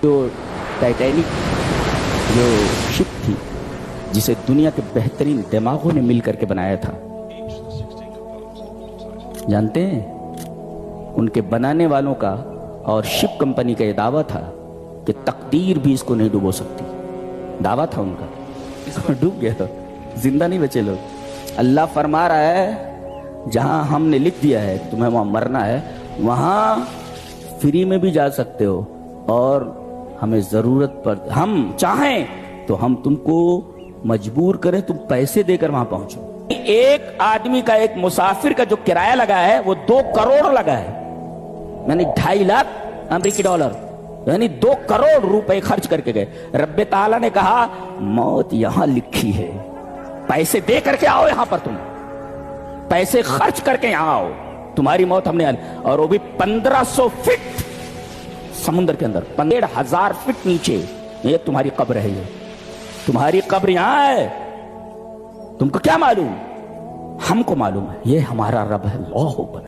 جو टाइटैनिक जो शिप थी जिसे दुनिया के बेहतरीन दिमागों ने मिल करके बनाया था, जानते हैं उनके बनाने वालों का और शिप कंपनी का ये दावा था कि तकदीर भी इसको नहीं डुबो सकती। दावा था उनका, इसको डूब गया तो जिंदा नहीं बचे लोग। अल्लाह फरमा रहा है जहां हमने लिख दिया है तुम्हें वहां मरना है, वहां फ्री में भी जा सकते हो, और हमें जरूरत पर हम चाहें तो हम तुमको मजबूर करें तुम पैसे देकर वहां पहुंचो। एक आदमी का, एक मुसाफिर का जो किराया लगा है वो 2 करोड़ लगा है, यानी 2.5 लाख अमेरिकी डॉलर, यानी 2 करोड़ रुपए खर्च करके गए। रब्बे ताला ने कहा मौत यहां लिखी है, पैसे दे करके आओ यहां पर, तुम पैसे खर्च करके यहां आओ, तुम्हारी मौत हमने। और वो भी 1500 फीट समुद्र के अंदर, 15,000 फीट नीचे ये तुम्हारी कब्र है, ये तुम्हारी कब्र यहां है। तुमको क्या मालूम? हमको मालूम है, ये हमारा रब है। अल्लाह हू अकबर।